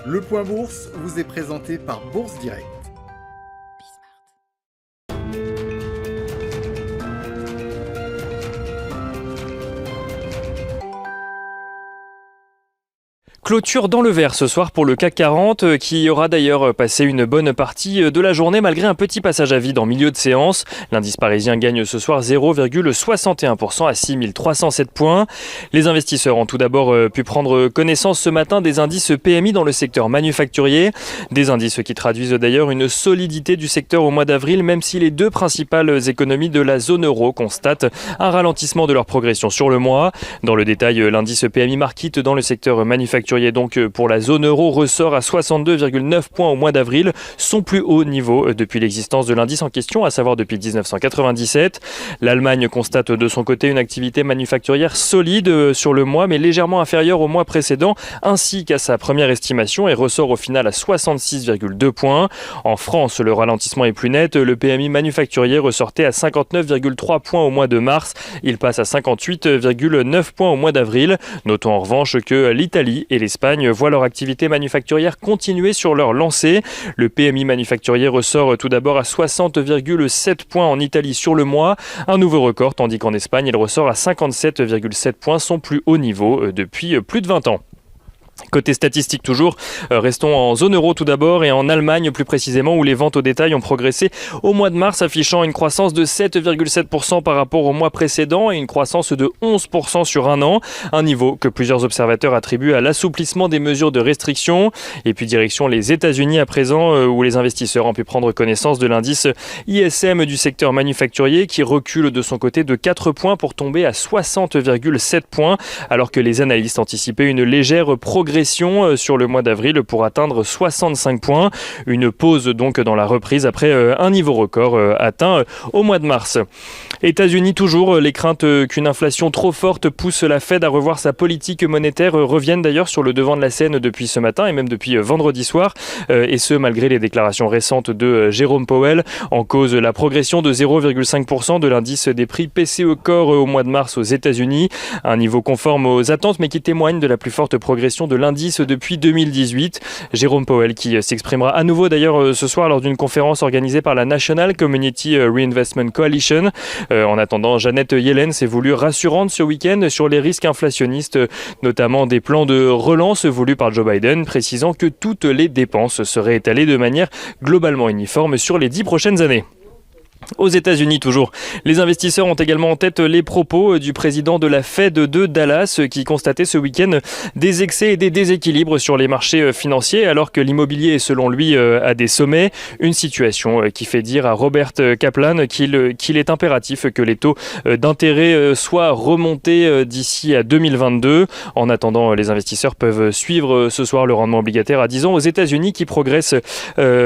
Le Point Bourse vous est présenté par Bourse Direct. Clôture dans le vert ce soir pour le CAC 40 qui aura d'ailleurs passé une bonne partie de la journée malgré un petit passage à vide en milieu de séance. L'indice parisien gagne ce soir 0,61% à 6307 points. Les investisseurs ont tout d'abord pu prendre connaissance ce matin des indices PMI dans le secteur manufacturier. Des indices qui traduisent d'ailleurs une solidité du secteur au mois d'avril, même si les deux principales économies de la zone euro constatent un ralentissement de leur progression sur le mois. Dans le détail, l'indice PMI Markit dans le secteur manufacturier donc pour la zone euro ressort à 62,9 points au mois d'avril, son plus haut niveau depuis l'existence de l'indice en question, à savoir depuis 1997. L'Allemagne constate de son côté une activité manufacturière solide sur le mois, mais légèrement inférieure au mois précédent, ainsi qu'à sa première estimation, et ressort au final à 66,2 points. En France, le ralentissement est plus net. Le PMI manufacturier ressortait à 59,3 points au mois de mars. Il passe à 58,9 points au mois d'avril. Notons en revanche que l'Italie et l'Espagne voient leur activité manufacturière continuer sur leur lancée. Le PMI manufacturier ressort tout d'abord à 60,7 points en Italie sur le mois, un nouveau record, tandis qu'en Espagne, il ressort à 57,7 points, son plus haut niveau depuis plus de 20 ans. Côté statistique toujours, restons en zone euro tout d'abord et en Allemagne plus précisément où les ventes au détail ont progressé au mois de mars affichant une croissance de 7,7% par rapport au mois précédent et une croissance de 11% sur un an, un niveau que plusieurs observateurs attribuent à l'assouplissement des mesures de restriction. Et puis direction les États-Unis à présent où les investisseurs ont pu prendre connaissance de l'indice ISM du secteur manufacturier qui recule de son côté de 4 points pour tomber à 60,7 points alors que les analystes anticipaient une légère progression sur le mois d'avril pour atteindre 65 points. Une pause donc dans la reprise après un niveau record atteint au mois de mars. États-Unis toujours, les craintes qu'une inflation trop forte pousse la Fed à revoir sa politique monétaire reviennent d'ailleurs sur le devant de la scène depuis ce matin et même depuis vendredi soir. Et ce malgré les déclarations récentes de Jérôme Powell. En cause la progression de 0,5% de l'indice des prix PCE Core au mois de mars aux États-Unis. Un niveau conforme aux attentes mais qui témoigne de la plus forte progression de l'indice depuis 2018. Jérôme Powell qui s'exprimera à nouveau d'ailleurs ce soir lors d'une conférence organisée par la National Community Reinvestment Coalition. En attendant, Janet Yellen s'est voulue rassurante ce week-end sur les risques inflationnistes, notamment des plans de relance voulus par Joe Biden, précisant que toutes les dépenses seraient étalées de manière globalement uniforme sur les 10 prochaines années. Aux États-Unis toujours, les investisseurs ont également en tête les propos du président de la Fed de Dallas qui constatait ce week-end des excès et des déséquilibres sur les marchés financiers alors que l'immobilier est selon lui à des sommets. Une situation qui fait dire à Robert Kaplan qu'il est impératif que les taux d'intérêt soient remontés d'ici à 2022. En attendant, les investisseurs peuvent suivre ce soir le rendement obligataire à 10 ans aux États-Unis qui progresse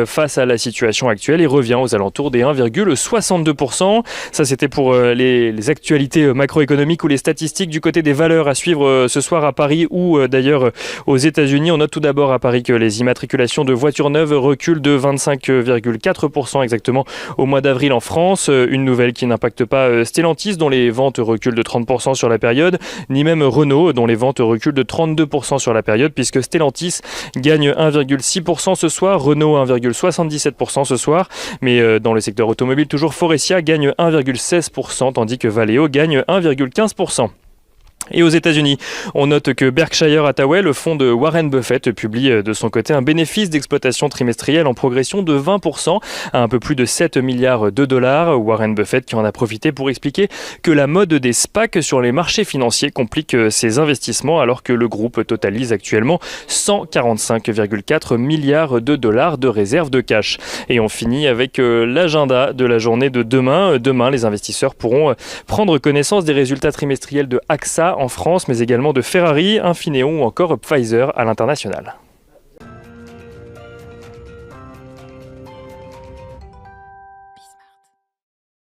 face à la situation actuelle et revient aux alentours des 1,62%. Ça, c'était pour les actualités macroéconomiques ou les statistiques du côté des valeurs à suivre ce soir à Paris ou d'ailleurs aux États-Unis. On note tout d'abord à Paris que les immatriculations de voitures neuves reculent de 25,4% exactement au mois d'avril en France. Une nouvelle qui n'impacte pas Stellantis dont les ventes reculent de 30% sur la période, ni même Renault dont les ventes reculent de 32% sur la période puisque Stellantis gagne 1,6% ce soir, Renault 1,77% ce soir. Mais dans le secteur automobile, toujours Faurecia gagne 1,16% tandis que Valeo gagne 1,15%. Et aux États-Unis, on note que Berkshire Hathaway, le fonds de Warren Buffett, publie de son côté un bénéfice d'exploitation trimestriel en progression de 20% à un peu plus de 7 milliards de dollars. Warren Buffett qui en a profité pour expliquer que la mode des SPAC sur les marchés financiers complique ses investissements alors que le groupe totalise actuellement 145,4 milliards de dollars de réserves de cash. Et on finit avec l'agenda de la journée de demain. Demain, les investisseurs pourront prendre connaissance des résultats trimestriels de AXA en France, mais également de Ferrari, Infineon ou encore Pfizer à l'international.